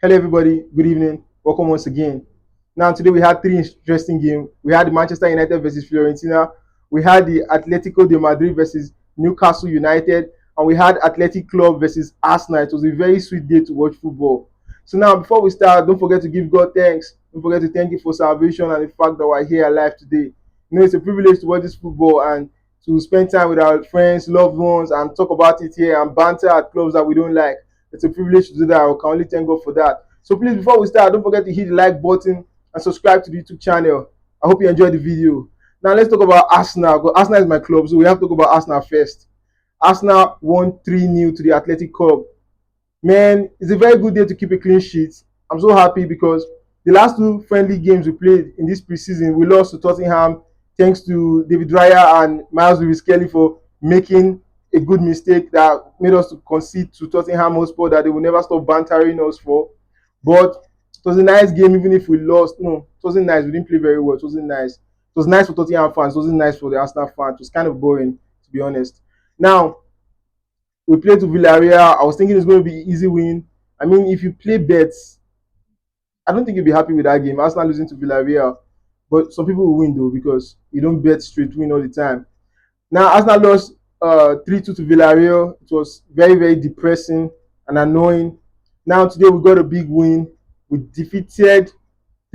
Hello, everybody. Good evening. Welcome once again. Now, today we had three interesting games. We had the Manchester United versus Fiorentina. We had the Atletico de Madrid versus Newcastle United, and we had Athletic Club versus Arsenal. It was a very sweet day to watch football. So now, before we start, don't forget to give God thanks. Don't forget to thank you for salvation and the fact that we're here alive today. It's a privilege to watch this football and to spend time with our friends, loved ones, and talk about it here and banter at clubs that we don't like. It's a privilege to do that. I can only thank God for that. So please, before we start, don't forget to hit the like button and subscribe to the YouTube channel. I hope you enjoyed the video. Now let's talk about Arsenal. Because Arsenal is my club, so we have to talk about Arsenal first. Arsenal won 3-0 to the Athletic Club. Man, it's a very good day to keep a clean sheet. I'm so happy because the last two friendly games we played in this preseason, we lost to Tottenham thanks to David Raya and Miles Lewis-Kelly for making a good mistake that made us to concede to Tottenham Hotspur that they will never stop bantering us for. But it was a nice game, even if we lost. No, it wasn't nice. We didn't play very well. It wasn't nice. It was nice for Tottenham fans. It wasn't nice for the Arsenal fans. It was kind of boring, to be honest. Now, we played to Villarreal. I was thinking it's going to be an easy win. I mean, if you play bets, I don't think you'll be happy with that game. Arsenal losing to Villarreal. But some people will win, though, because you don't bet straight win all the time. Now, Arsenal lost 3-2 to Villarreal. It was very, very depressing and annoying. Now, today we got a big win. We defeated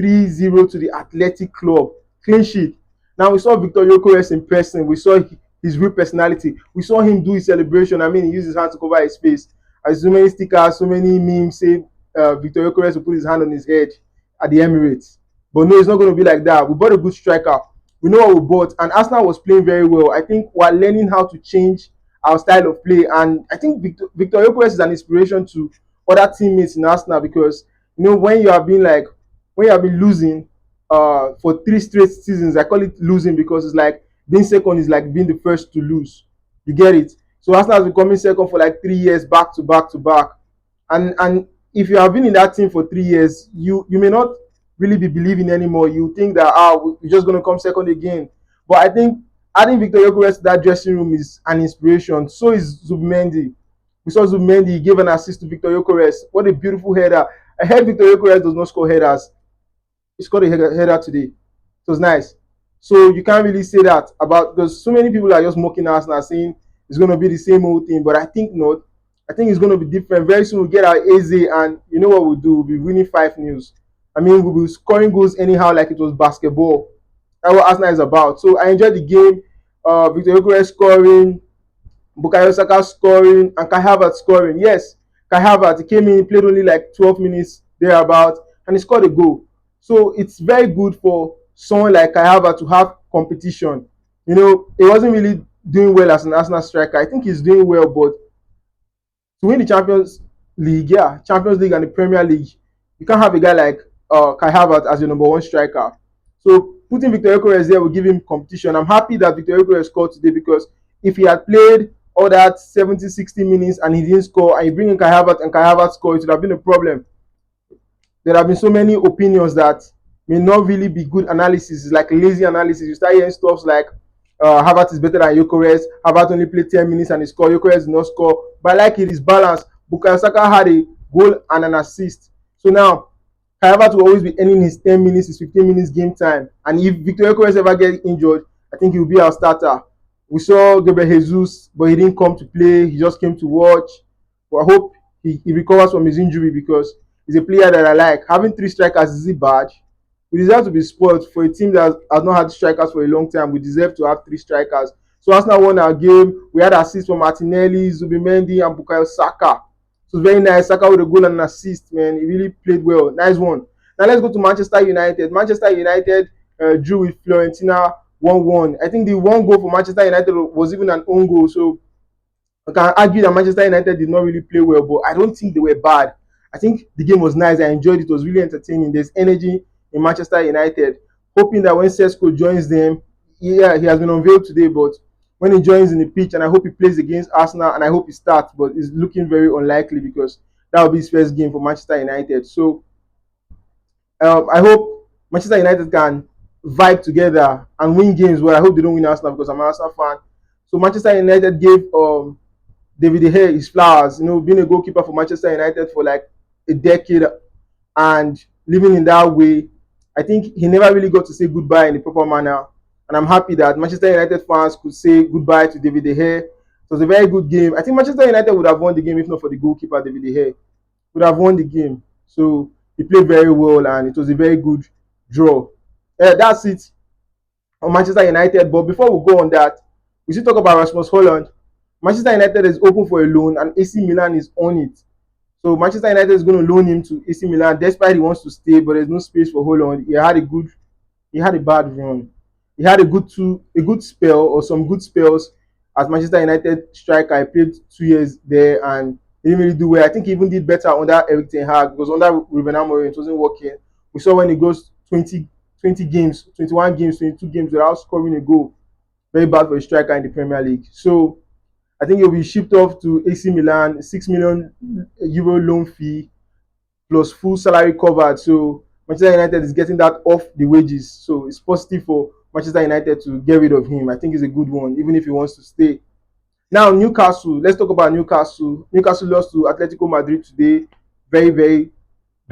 3-0 to the Athletic Club. Clean sheet. Now, we saw Viktor Gyokeres in person. We saw his real personality. We saw him do his celebration. I mean, he used his hand to cover his face. As so many stickers, so many memes say Viktor Gyokeres will put his hand on his head at the Emirates. But no, it's not going to be like that. We bought a good striker. We know what we bought, and Arsenal was playing very well. I think we're learning how to change our style of play, and I think Viktor Gyokeres is an inspiration to other teammates in Arsenal because when you have been losing for three straight seasons. I call it losing because it's like being second is like being the first to lose. You get it? So Arsenal has been coming second for like 3 years back to back to back, and if you have been in that team for 3 years, you may not really be believing anymore. You think that we're just gonna come second again. But I think adding Viktor Gyokeres to that dressing room is an inspiration. So is Zubimendi. We saw Zubimendi, he gave an assist to Viktor Gyokeres. What a beautiful header. I heard Viktor Gyokeres does not score headers. He scored a header today. It was nice. So you can't really say that about because so many people are just mocking Arsenal saying it's going to be the same old thing. But I think not. I think it's going to be different. Very soon we'll get our AZ and you know what we'll do? We'll be winning 5-0. I mean, we'll be scoring goals anyhow like it was basketball. That's what Arsenal is about. So I enjoyed the game. Viktor Gyokeres scoring, Bukayo Saka scoring, and Kai Havertz scoring. Yes, Kai Havertz, he came in, he played only like 12 minutes thereabout, and he scored a goal. So it's very good for someone like Kai Havertz to have competition. He wasn't really doing well as an Arsenal striker. I think he's doing well, but to win the Champions League and the Premier League, you can't have a guy like Kai Havertz as your number one striker. So putting Viktor Gyokeres there will give him competition. I'm happy that Viktor Gyokeres scored today because if he had played all that 70, 60 minutes and he didn't score, and you bring in Kai Havertz and Kai Havertz score, it would have been a problem. There have been so many opinions that may not really be good analysis. It's like lazy analysis. You start hearing stuff like Havertz is better than Gyokeres. Havertz only played 10 minutes and he scored. Gyokeres did not score. But I like it is balanced. Bukayo Saka had a goal and an assist. So now, Havertz will always be earning his 10 minutes, his 15 minutes game time. And if Viktor Gyokeres ever gets injured, I think he will be our starter. We saw Gabriel Jesus, but he didn't come to play. He just came to watch. But I hope he recovers from his injury because he's a player that I like. Having three strikers is bad. We deserve to be spoiled for a team that has not had strikers for a long time. We deserve to have three strikers. So Arsenal won our game. We had assists from Martinelli, Zubimendi, and Bukayo Saka. So very nice. Saka with a goal and an assist, man. He really played well. Nice one. Now let's go to Manchester United. Manchester United drew with Fiorentina 1-1. I think the one goal for Manchester United was even an own goal. So I can argue that Manchester United did not really play well, but I don't think they were bad. I think the game was nice. I enjoyed it. It was really entertaining. There's energy in Manchester United. Hoping that when Sesko joins them, he has been unveiled today, but when he joins in the pitch, and I hope he plays against Arsenal, and I hope he starts, but it's looking very unlikely because that will be his first game for Manchester United. So I hope Manchester United can vibe together and win games. Well, I hope they don't win Arsenal because I'm an Arsenal fan. So Manchester United gave David De Gea his flowers. Being a goalkeeper for Manchester United for like a decade and living in that way, I think he never really got to say goodbye in a proper manner. And I'm happy that Manchester United fans could say goodbye to David De Gea. It was a very good game. I think Manchester United would have won the game if not for the goalkeeper, David De Gea. Would have won the game. So he played very well and it was a very good draw. That's it on Manchester United. But before we go on that, we should talk about Rasmus Højlund. Manchester United is open for a loan and AC Milan is on it. So Manchester United is going to loan him to AC Milan, despite he wants to stay, but there's no space for Højlund. He had a bad run. He had a good spell or some good spells as Manchester United striker. I played 2 years there and he didn't really do well. I think he even did better under Eric Ten Hag because under Ruben Amorim it wasn't working. We saw when he goes 20 games, 21 games, 22 games without scoring a goal. Very bad for a striker in the Premier League. So I think he'll be shipped off to AC Milan, €6 million loan fee plus full salary covered. So Manchester United is getting that off the wages. So it's positive for Manchester United to get rid of him. I think it's a good one, even if he wants to stay. Now Newcastle. Let's talk about Newcastle. Newcastle lost to Atletico Madrid today. Very, very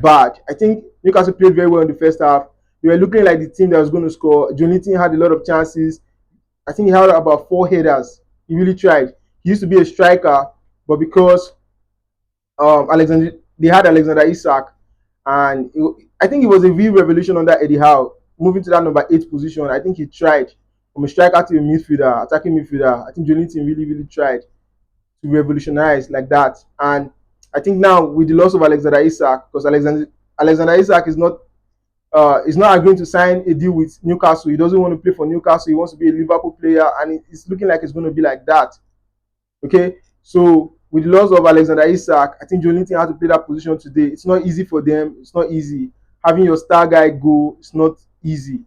bad. I think Newcastle played very well in the first half. They were looking like the team that was going to score. Jonathan had a lot of chances. I think he had about 4 headers. He really tried. He used to be a striker, but because they had Alexander Isak, and I think it was a real revolution under Eddie Howe, moving to that number 8 position. I think he tried from a striker to a midfielder, attacking midfielder. I think Jonathan really, really tried to revolutionize like that. And I think now with the loss of Alexander Isak, because Alexander Isak is not agreeing to sign a deal with Newcastle. He doesn't want to play for Newcastle. He wants to be a Liverpool player, and it's looking like it's going to be like that. Okay, so with the loss of Alexander Isak, I think Jonathan had to play that position today. It's not easy for them. It's not easy. Having your star guy go, it's not easy.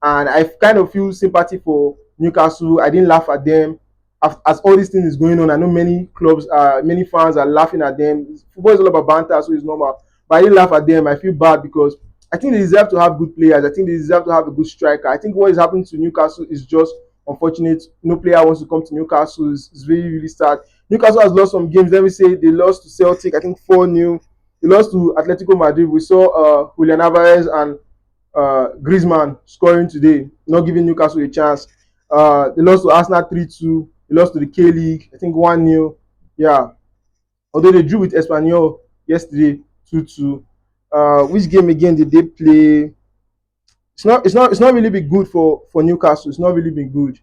And I kind of feel sympathy for Newcastle. I didn't laugh at them. As all these things is going on, I know many fans are laughing at them. Football is all about banter, so it's normal. But I didn't laugh at them. I feel bad because I think they deserve to have good players. I think they deserve to have a good striker. I think what is happening to Newcastle is just unfortunate. No player wants to come to Newcastle. It's really, really sad. Newcastle has lost some games. Let me say they lost to Celtic, I think 4-0. They lost to Atletico Madrid. We saw Julian Alvarez and Griezmann scoring today, not giving Newcastle a chance. They lost to Arsenal 3-2. They lost to the K League, I think 1-0. Yeah. Although they drew with Espanyol yesterday 2-2. Which game again did they play? It's not really been good for Newcastle. It's not really been good.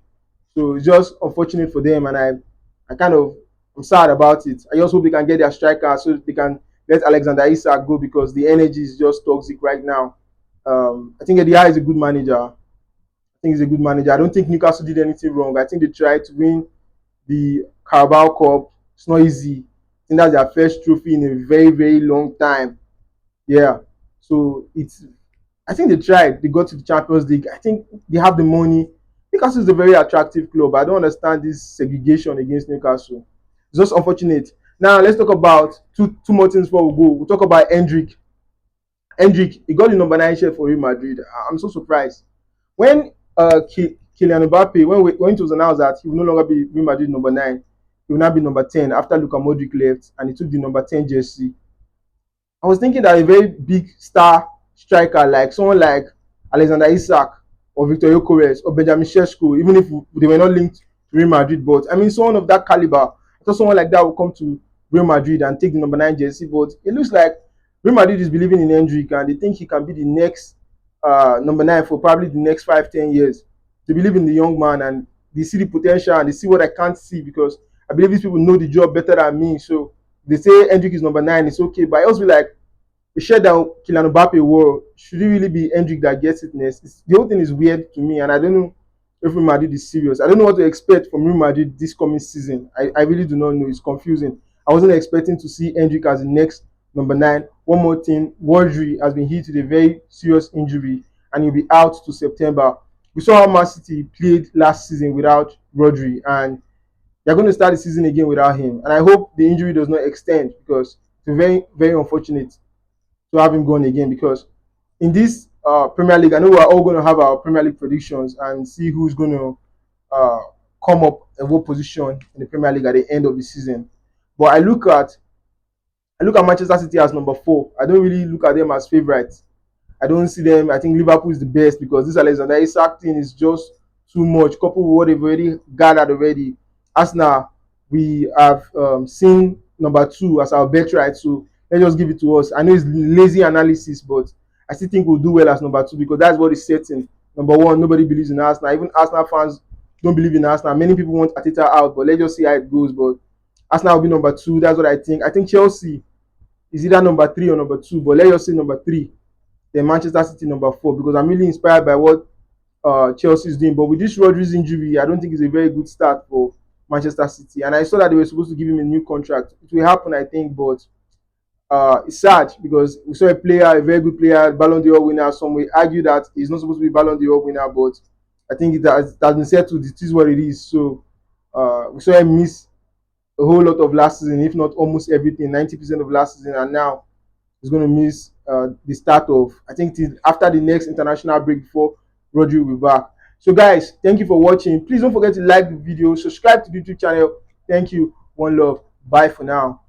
So it's just unfortunate for them, and I'm sad about it. I just hope they can get their striker so they can let Alexander Isak go because the energy is just toxic right now. I think Eddie Howe is a good manager. Think he's a good manager. I don't think Newcastle did anything wrong. I think they tried to win the Carabao Cup. It's not easy. I think that's their first trophy in a very, very long time. Yeah. So I think they tried. They got to the Champions League. I think they have the money. Newcastle is a very attractive club. I don't understand this segregation against Newcastle. It's just unfortunate. Now let's talk about two more things before we go. We'll talk about Hendrick. Hendrick, he got the number 9 shirt for Real Madrid. I'm so surprised. When Kylian Mbappe, when it was announced that he will no longer be Real Madrid number 9, he will now be number 10 after Luka Modric left and he took the number 10 jersey. I was thinking that a very big star striker like someone like Alexander Isak or Viktor Gyokeres or Benjamin Sesko, even if they were not linked to Real Madrid, but I mean someone of that caliber, I thought someone like that would come to Real Madrid and take the number 9 jersey, but it looks like Real Madrid is believing in Hendrick and they think he can be the next number 9 for probably the next 5-10 years. They believe in the young man and they see the potential and they see what I can't see because I believe these people know the job better than me. So they say Hendrick is number 9, it's okay. But I also feel like the shirt that Kylian Mbappe wore, should it really be Hendrick that gets it next? The whole thing is weird to me and I don't know if Real Madrid is serious. I don't know what to expect from Real Madrid this coming season. I really do not know. It's confusing. I wasn't expecting to see Hendrick as the next number 9. One more thing, Rodri has been hit with a very serious injury and he'll be out to September. We saw how Man City played last season without Rodri and they're going to start the season again without him. And I hope the injury does not extend because it's very, very unfortunate to have him gone again because in this Premier League, I know we're all going to have our Premier League predictions and see who's going to come up in what position in the Premier League at the end of the season. But I look at Manchester City as number 4. I don't really look at them as favorites. I don't see them. I think Liverpool is the best because this Alexander Isak thing is just too much. Coupled with what they've already gathered already. Arsenal, we have seen number 2 as our bet right. So let's just give it to us. I know it's lazy analysis, but I still think we'll do well as number 2 because that's what is setting. Number 1, nobody believes in Arsenal. Even Arsenal fans don't believe in Arsenal. Many people want Ateta out, but let's just see how it goes. But Arsenal will be number 2. That's what I think. I think Chelsea is either number 3 or number 2, but let's just say number 3. Then Manchester City number 4 because I'm really inspired by what Chelsea is doing. But with this Rodri's injury, I don't think it's a very good start for Manchester City. And I saw that they were supposed to give him a new contract. It will happen, I think, but it's sad because we saw a player, a very good player, Ballon d'Or winner. Some will argue that he's not supposed to be Ballon d'Or winner, but I think it has been settled. It is what it is. So we saw him miss a whole lot of last season, if not almost everything, 90% of last season, and now he's going to miss the start of, I think, after the next international break before Rodri will be back. So, guys, thank you for watching. Please don't forget to like the video, subscribe to the YouTube channel. Thank you. One love. Bye for now.